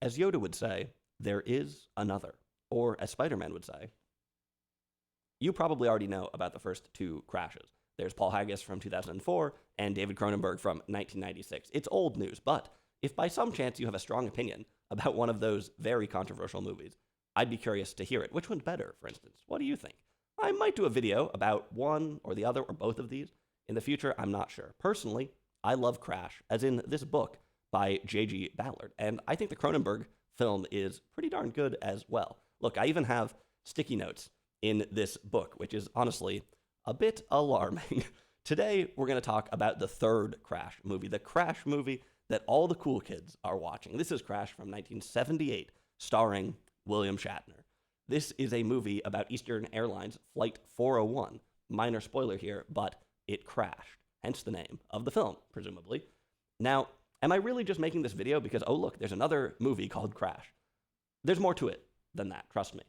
As Yoda would say, there is another. Or as Spider-Man would say, you probably already know about the first two crashes. There's Paul Haggis from 2004 and David Cronenberg from 1996. It's old news, but if by some chance you have a strong opinion about one of those very controversial movies, I'd be curious to hear it. Which one's better, for instance? What do you think? I might do a video about one or the other or both of these. In the future, I'm not sure. Personally, I love Crash, as in this book by J.G. Ballard, and I think the Cronenberg film is pretty darn good as well. Look, I even have sticky notes in this book, which is honestly a bit alarming. Today, we're going to talk about the third Crash movie, the Crash movie that all the cool kids are watching. This is Crash from 1978, starring William Shatner. This is a movie about Eastern Airlines Flight 401. Minor spoiler here, but it crashed, hence the name of the film, presumably. Now, am I really just making this video because, oh look, there's another movie called Crash? There's more to it than that, trust me.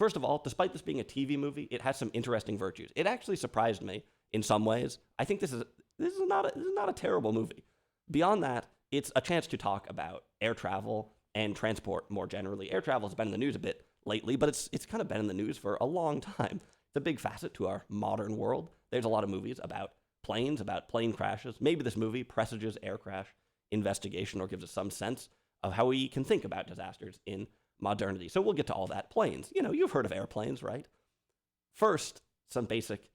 First of all, despite this being a TV movie, it has some interesting virtues. It actually surprised me in some ways. I think this is not a terrible movie. Beyond that, it's a chance to talk about air travel and transport more generally. Air travel has been in the news a bit lately, but it's kind of been in the news for a long time. It's a big facet to our modern world. There's a lot of movies about planes, about plane crashes. Maybe this movie presages air crash investigation or gives us some sense of how we can think about disasters in modernity. So we'll get to all that. Planes. You know, you've heard of airplanes, right? First, some basic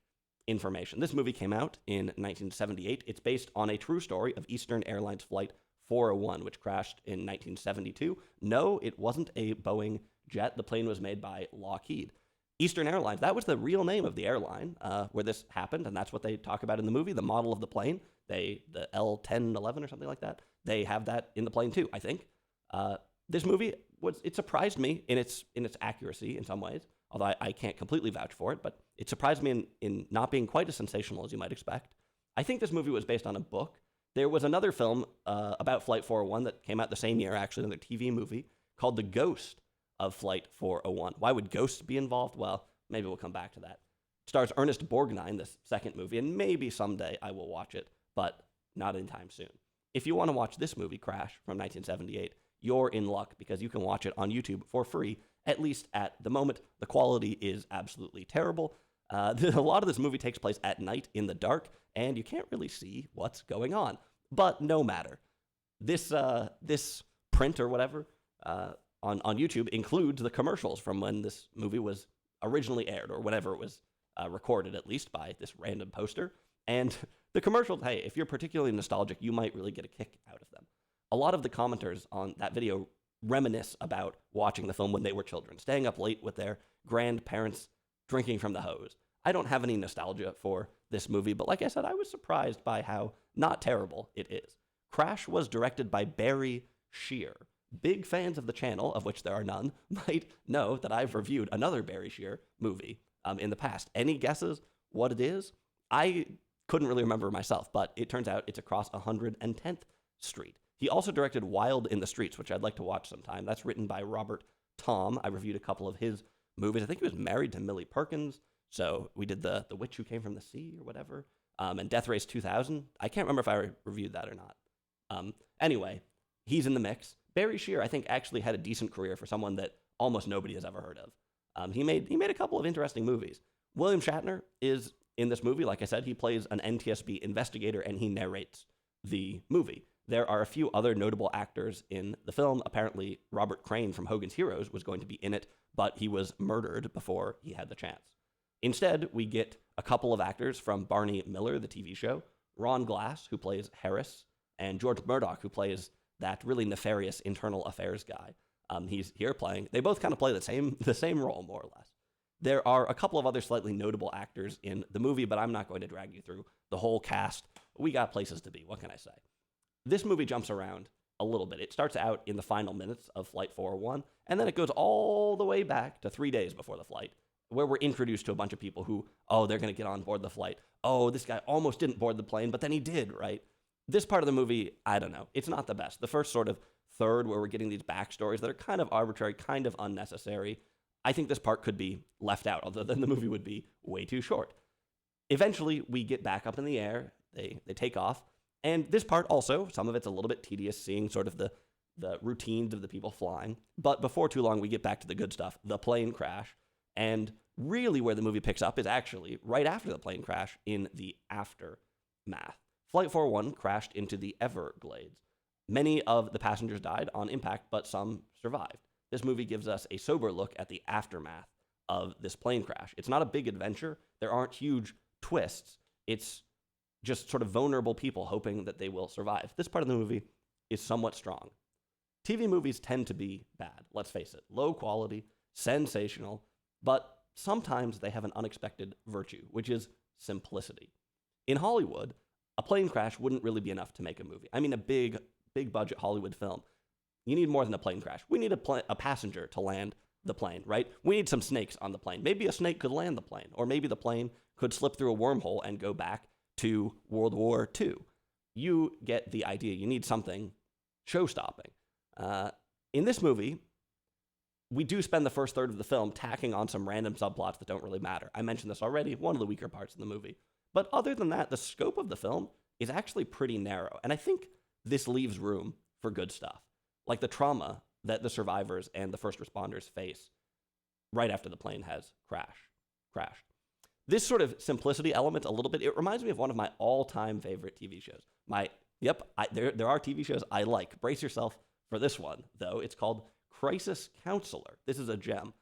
information. This movie came out in 1978. It's based on a true story of Eastern Airlines Flight 401, which crashed in 1972. No, it wasn't a Boeing jet. The plane was made by Lockheed. Eastern Airlines, that was the real name of the airline where this happened, and that's what they talk about in the movie, the model of the plane. The L1011 or something like that, they have that in the plane too, I think. This movie, it surprised me in its accuracy in some ways, although I can't completely vouch for it, but it surprised me in not being quite as sensational as you might expect. I think this movie was based on a book. There was another film about Flight 401 that came out the same year, actually, another TV movie called The Ghost of Flight 401. Why would ghosts be involved? Well, maybe we'll come back to that. It stars Ernest Borgnine, this second movie, and maybe someday I will watch it, but not anytime soon. If you want to watch this movie, Crash, from 1978, you're in luck because you can watch it on YouTube for free, at least at the moment. The quality is absolutely terrible. A lot of this movie takes place at night in the dark, and you can't really see what's going on. But no matter. This print or whatever on YouTube includes the commercials from when this movie was originally aired, or whenever it was recorded, at least, by this random poster. And the commercials, hey, if you're particularly nostalgic, you might really get a kick out of them. A lot of the commenters on that video reminisce about watching the film when they were children, staying up late with their grandparents, drinking from the hose. I don't have any nostalgia for this movie, but like I said, I was surprised by how not terrible it is. Crash was directed by Barry Shear. Big fans of the channel, of which there are none, might know that I've reviewed another Barry Shear movie in the past. Any guesses what it is? I couldn't really remember myself, but it turns out it's Across 110th Street. He also directed Wild in the Streets, which I'd like to watch sometime. That's written by Robert Tom. I reviewed a couple of his movies. I think he was married to Millie Perkins, so we did the Witch Who Came from the Sea or whatever, and Death Race 2000. I can't remember if I reviewed that or not. Anyway, he's in the mix. Barry Shear, I think, actually had a decent career for someone that almost nobody has ever heard of. He made a couple of interesting movies. William Shatner is in this movie. Like I said, he plays an NTSB investigator, and he narrates the movie. There are a few other notable actors in the film. Apparently, Robert Crane from Hogan's Heroes was going to be in it, but he was murdered before he had the chance. Instead, we get a couple of actors from Barney Miller, the TV show, Ron Glass, who plays Harris, and George Murdoch, who plays that really nefarious internal affairs guy. He's here playing. They both kind of play the same role, more or less. There are a couple of other slightly notable actors in the movie, but I'm not going to drag you through the whole cast. We got places to be. What can I say? This movie jumps around a little bit. It starts out in the final minutes of Flight 401, and then it goes all the way back to 3 days before the flight, where we're introduced to a bunch of people who, they're going to get on board the flight. Oh, this guy almost didn't board the plane, but then he did, right? This part of the movie, I don't know. It's not the best. The first sort of third, where we're getting these backstories that are kind of arbitrary, kind of unnecessary, I think this part could be left out, although then the movie would be way too short. Eventually, we get back up in the air. They take off. And this part also, some of it's a little bit tedious, seeing sort of the the routines of the people flying. But before too long, we get back to the good stuff, the plane crash. And really where the movie picks up is actually right after the plane crash in the aftermath. Flight 401 crashed into the Everglades. Many of the passengers died on impact, but some survived. This movie gives us a sober look at the aftermath of this plane crash. It's not a big adventure. There aren't huge twists. It's just sort of vulnerable people hoping that they will survive. This part of the movie is somewhat strong. TV movies tend to be bad, let's face it. Low quality, sensational, but sometimes they have an unexpected virtue, which is simplicity. In Hollywood, a plane crash wouldn't really be enough to make a movie. I mean, a big budget Hollywood film. You need more than a plane crash. We need a passenger to land the plane, right? We need some snakes on the plane. Maybe a snake could land the plane, or maybe the plane could slip through a wormhole and go back to World War II. You get the idea. You need something show-stopping. In this movie, we do spend the first third of the film tacking on some random subplots that don't really matter. I mentioned this already, one of the weaker parts of the movie. But other than that, the scope of the film is actually pretty narrow. And I think this leaves room for good stuff, like the trauma that the survivors and the first responders face right after the plane has crashed. This sort of simplicity element, a little bit, it reminds me of one of my all-time favorite TV shows. There are TV shows I like. Brace yourself for this one, though. It's called Crisis Counselor. This is a gem.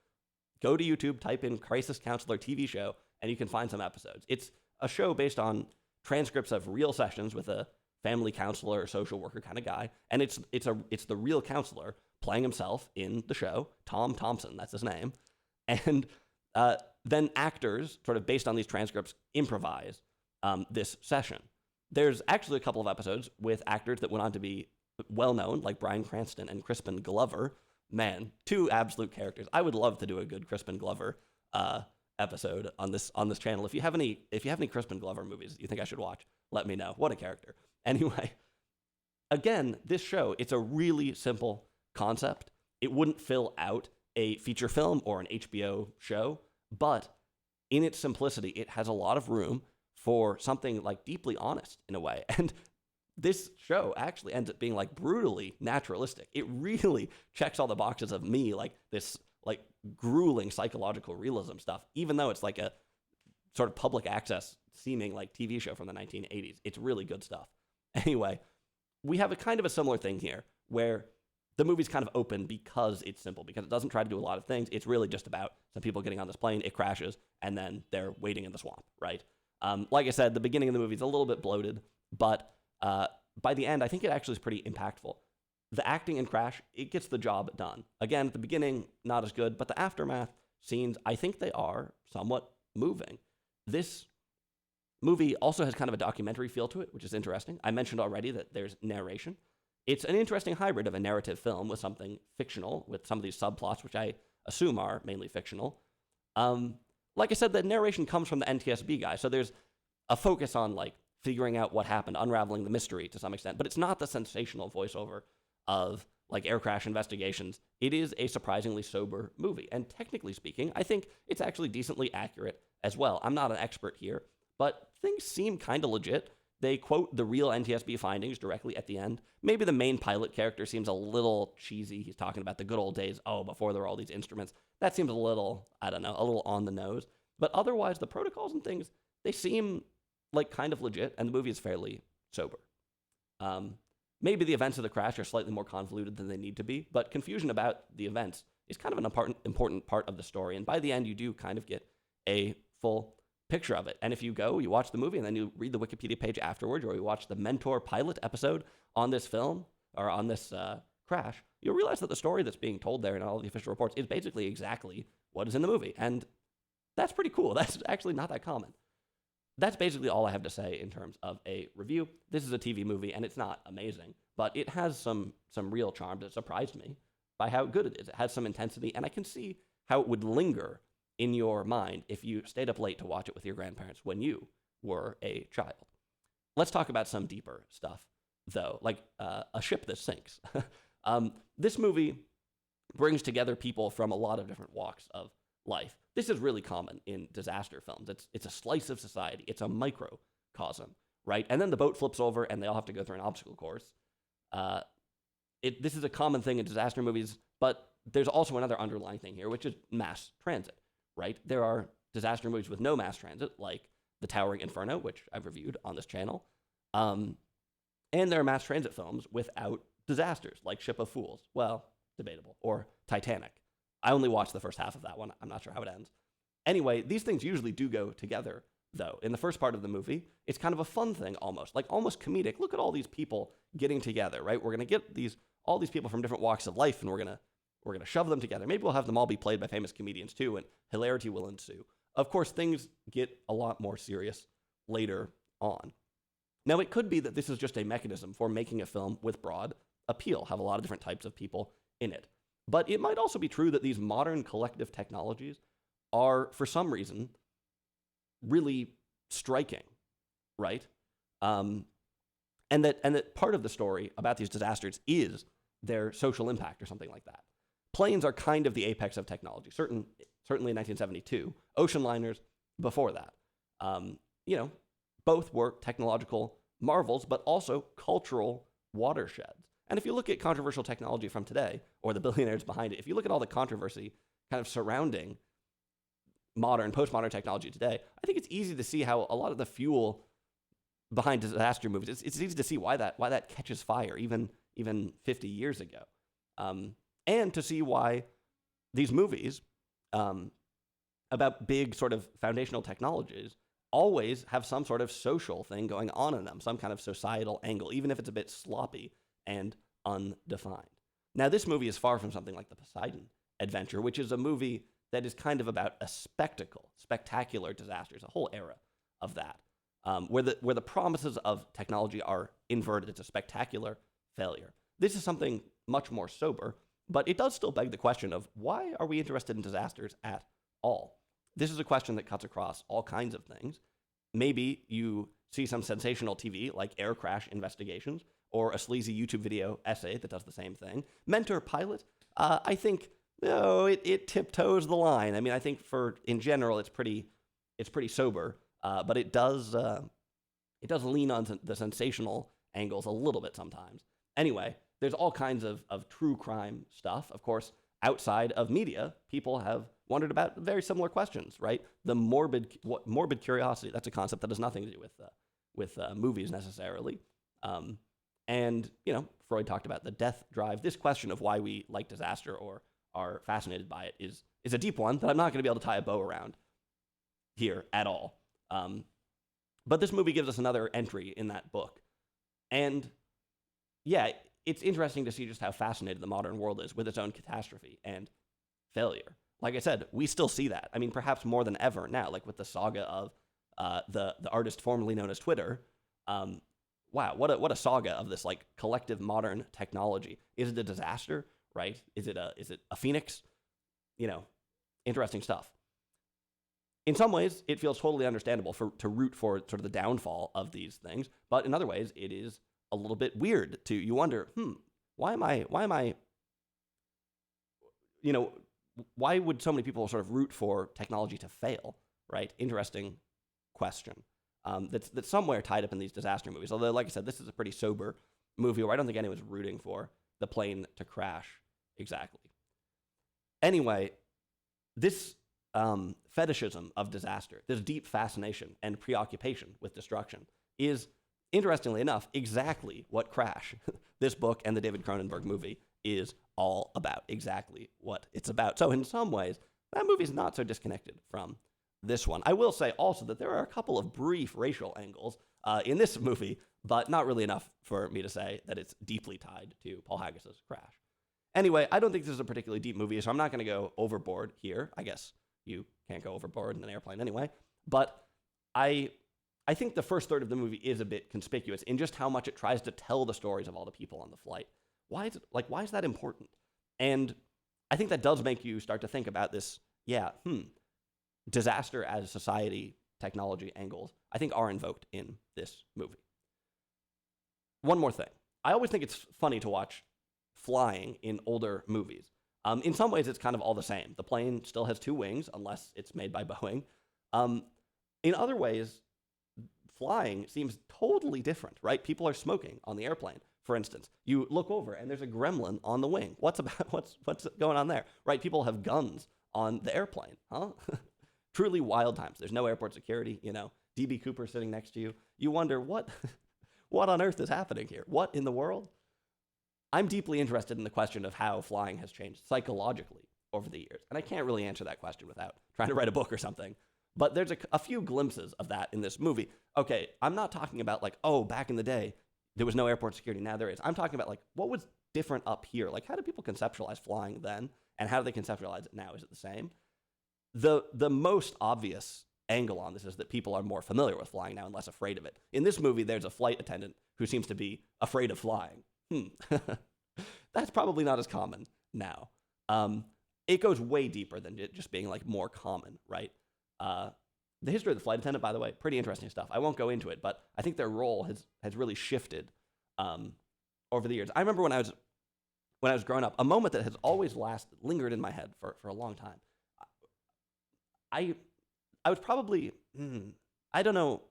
Go to YouTube, type in Crisis Counselor TV show, and you can find some episodes. It's a show based on transcripts of real sessions with a family counselor or social worker kind of guy, and it's the real counselor playing himself in the show. Tom Thompson, that's his name, and then actors, sort of based on these transcripts, improvise this session. There's actually a couple of episodes with actors that went on to be well-known, like Bryan Cranston and Crispin Glover. Man, two absolute characters. I would love to do a good Crispin Glover episode on this channel. If you have any Crispin Glover movies you think I should watch, let me know. What a character. Anyway, again, this show, it's a really simple concept. It wouldn't fill out a feature film or an HBO show, but in its simplicity, it has a lot of room for something like deeply honest in a way. And this show actually ends up being like brutally naturalistic. It really checks all the boxes of me, like this like grueling psychological realism stuff, even though it's like a sort of public access seeming like TV show from the 1980s. It's really good stuff. Anyway, we have a kind of a similar thing here where the movie's kind of open because it's simple, because it doesn't try to do a lot of things. It's really just about some people getting on this plane, it crashes, and then they're waiting in the swamp, right? Like I said, the beginning of the movie is a little bit bloated, but by the end, I think it actually is pretty impactful. The acting in Crash, it gets the job done. Again, at the beginning, not as good, but the aftermath scenes, I think they are somewhat moving. This movie also has kind of a documentary feel to it, which is interesting. I mentioned already that there's narration. It's an interesting hybrid of a narrative film with something fictional, with some of these subplots, which I assume are mainly fictional. Like I said, the narration comes from the NTSB guy, so there's a focus on like figuring out what happened, unraveling the mystery to some extent, but it's not the sensational voiceover of like air crash investigations. It is a surprisingly sober movie, and technically speaking, I think it's actually decently accurate as well. I'm not an expert here, but things seem kind of legit. They quote the real NTSB findings directly at the end. Maybe the main pilot character seems a little cheesy. He's talking about the good old days, before there were all these instruments. That seems a little, a little on the nose. But otherwise, the protocols and things, they seem like kind of legit, and the movie is fairly sober. Maybe the events of the crash are slightly more convoluted than they need to be, but confusion about the events is kind of an important part of the story, and by the end, you do kind of get a full picture of it. And if you watch the movie, and then you read the Wikipedia page afterwards, or you watch the Mentor pilot episode on this film, or on this crash, you'll realize that the story that's being told there in all the official reports is basically exactly what is in the movie, and that's pretty cool. That's actually not that common. That's basically all I have to say in terms of a review. This is a TV movie, and it's not amazing, but it has some real charm that surprised me by how good it is. It has some intensity, and I can see how it would linger in your mind if you stayed up late to watch it with your grandparents when you were a child. Let's talk about some deeper stuff, though, like a ship that sinks. This movie brings together people from a lot of different walks of life. This is really common in disaster films. It's a slice of society. It's a microcosm, right? And then the boat flips over, and they all have to go through an obstacle course. this is a common thing in disaster movies, but there's also another underlying thing here, which is mass transit, right? There are disaster movies with no mass transit, like The Towering Inferno, which I've reviewed on this channel. And there are mass transit films without disasters, like Ship of Fools. Well, debatable. Or Titanic. I only watched the first half of that one. I'm not sure how it ends. Anyway, these things usually do go together, though. In the first part of the movie, it's kind of a fun thing almost, like almost comedic. Look at all these people getting together, right? We're going to get all these people from different walks of life, and we're going to shove them together. Maybe we'll have them all be played by famous comedians too, and hilarity will ensue. Of course, things get a lot more serious later on. Now, it could be that this is just a mechanism for making a film with broad appeal, have a lot of different types of people in it. But it might also be true that these modern collective technologies are, for some reason, really striking, right? And that part of the story about these disasters is their social impact or something like that. Planes are kind of the apex of technology, certainly in 1972. Ocean liners before that. Both were technological marvels, but also cultural watersheds. And if you look at controversial technology from today, or the billionaires behind it, if you look at all the controversy kind of surrounding postmodern technology today, I think it's easy to see how a lot of the fuel behind disaster movies, it's easy to see why that catches fire even 50 years ago. And to see why these movies about big sort of foundational technologies always have some sort of social thing going on in them, some kind of societal angle, even if it's a bit sloppy and undefined. Now, this movie is far from something like The Poseidon Adventure, which is a movie that is kind of about a spectacular disasters, a whole era of that, where the promises of technology are inverted. It's a spectacular failure. This is something much more sober, but it does still beg the question of why are we interested in disasters at all? This is a question that cuts across all kinds of things. Maybe you see some sensational TV like air crash investigations or a sleazy YouTube video essay that does the same thing. Mentor Pilot, I think it tiptoes the line. I mean, I think in general it's pretty sober, but it does lean on the sensational angles a little bit sometimes. Anyway, there's all kinds of true crime stuff. Of course, outside of media, people have wondered about very similar questions, right? The morbid curiosity, that's a concept that has nothing to do with movies necessarily. And, Freud talked about the death drive. This question of why we like disaster or are fascinated by it is a deep one that I'm not going to be able to tie a bow around here at all. But this movie gives us another entry in that book. And yeah, it's interesting to see just how fascinated the modern world is with its own catastrophe and failure. Like I said, we still see that. I mean, perhaps more than ever now, like with the saga of the artist formerly known as Twitter. Wow, what a saga of this like collective modern technology. Is it a disaster, right? Is it a phoenix? Interesting stuff. In some ways, it feels totally understandable to root for sort of the downfall of these things, but in other ways, it is a little bit weird to you wonder, why would so many people sort of root for technology to fail, right? Interesting question. That's somewhere tied up in these disaster movies. Although, like I said, this is a pretty sober movie where I don't think anyone's rooting for the plane to crash exactly. Anyway, this fetishism of disaster, this deep fascination and preoccupation with destruction is, interestingly enough, exactly what Crash, this book, and the David Cronenberg movie is all about, exactly what it's about. So in some ways, that movie is not so disconnected from this one. I will say also that there are a couple of brief racial angles in this movie, but not really enough for me to say that it's deeply tied to Paul Haggis's Crash. Anyway, I don't think this is a particularly deep movie, so I'm not going to go overboard here. I guess you can't go overboard in an airplane anyway. But I think the first third of the movie is a bit conspicuous in just how much it tries to tell the stories of all the people on the flight. Why is that important? And I think that does make you start to think about this, disaster as society, technology angles, I think are invoked in this movie. One more thing. I always think it's funny to watch flying in older movies. In some ways, it's kind of all the same. The plane still has two wings, unless it's made by Boeing. In other ways, flying seems totally different, right? People are smoking on the airplane for instance. You look over and there's a gremlin on the wing. What's going on there? Right? People have guns on the airplane, huh? Truly wild times. There's no airport security, DB Cooper sitting next to you. You wonder what on earth is happening here? What in the world? I'm deeply interested in the question of how flying has changed psychologically over the years. And I can't really answer that question without trying to write a book or something. But there's a few glimpses of that in this movie. Okay, I'm not talking about like, oh, back in the day, there was no airport security, now there is. I'm talking about like, what was different up here? Like, how did people conceptualize flying then? And how do they conceptualize it now? Is it the same? The most obvious angle on this is that people are more familiar with flying now and less afraid of it. In this movie, there's a flight attendant who seems to be afraid of flying. That's probably not as common now. It goes way deeper than it just being like more common, right? The history of the flight attendant, by the way, pretty interesting stuff. I won't go into it, but I think their role has really shifted over the years. I remember when I was growing up, a moment that has always lingered in my head for a long time. I was probably I don't know.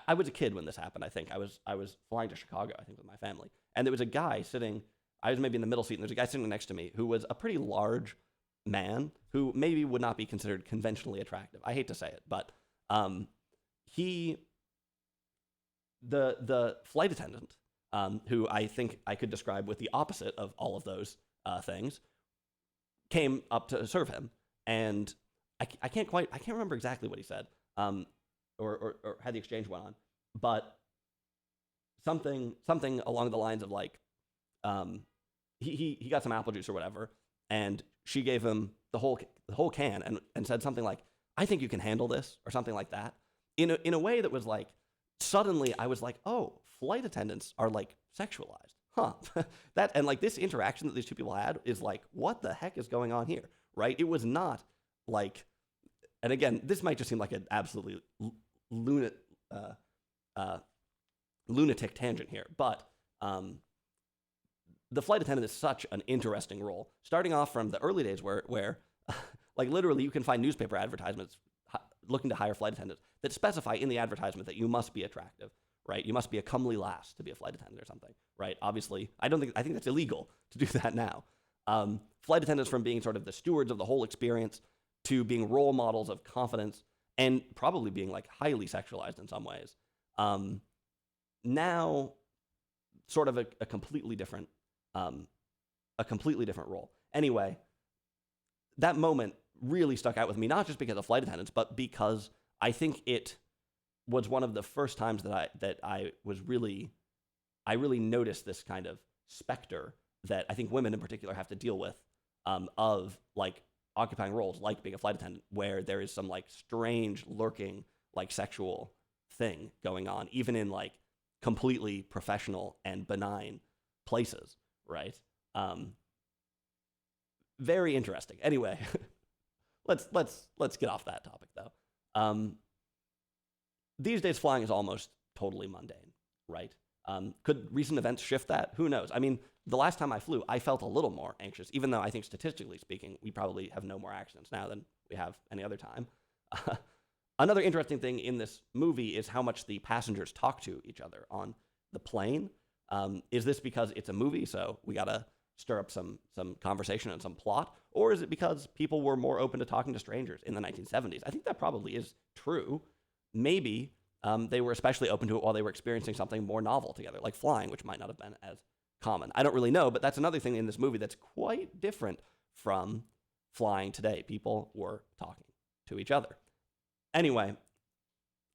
I was a kid when this happened. I think I was flying to Chicago, I think, with my family, and there was a guy sitting. I was maybe in the middle seat, and there's a guy sitting next to me who was a pretty large man who maybe would not be considered conventionally attractive. I hate to say it, but the flight attendant, who I think I could describe with the opposite of all of those things, came up to serve him, and I can't remember exactly what he said, or how the exchange went on, but something along the lines of like, he got some apple juice or whatever, and she gave him the whole can and said something like, "I think you can handle this," or something like that, in a way that was like, suddenly I was like, oh, flight attendants are like sexualized, huh? And like this interaction that these two people had is like, what the heck is going on here, right? It was not like, and again, this might just seem like an absolutely lunatic tangent here, but the flight attendant is such an interesting role. Starting off from the early days where like literally you can find newspaper advertisements looking to hire flight attendants that specify in the advertisement that you must be attractive, right? You must be a comely lass to be a flight attendant or something, right? Obviously, I think that's illegal to do that now. Flight attendants, from being sort of the stewards of the whole experience to being role models of confidence and probably being like highly sexualized in some ways. Now, sort of a completely different role. Anyway, that moment really stuck out with me, not just because of flight attendants, but because I think it was one of the first times that I really noticed this kind of specter that I think women in particular have to deal with, of like occupying roles like being a flight attendant, where there is some like strange lurking like sexual thing going on, even in like completely professional and benign places, right? Very interesting. Anyway, let's get off that topic though. These days, flying is almost totally mundane, right? Could recent events shift that? Who knows? I mean, the last time I flew, I felt a little more anxious, even though I think statistically speaking, we probably have no more accidents now than we have any other time. Another interesting thing in this movie is how much the passengers talk to each other on the plane. Is this because it's a movie, so we gotta stir up some conversation and some plot? Or is it because people were more open to talking to strangers in the 1970s? I think that probably is true. Maybe they were especially open to it while they were experiencing something more novel together, like flying, which might not have been as common. I don't really know, but that's another thing in this movie that's quite different from flying today. People were talking to each other. Anyway,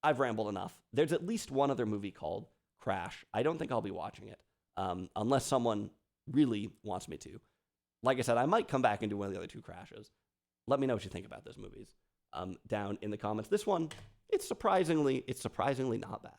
I've rambled enough. There's at least one other movie called Crash. I don't think I'll be watching it unless someone really wants me to. Like I said, I might come back and do one of the other two Crashes. Let me know what you think about those movies down in the comments. This one, it's surprisingly not bad.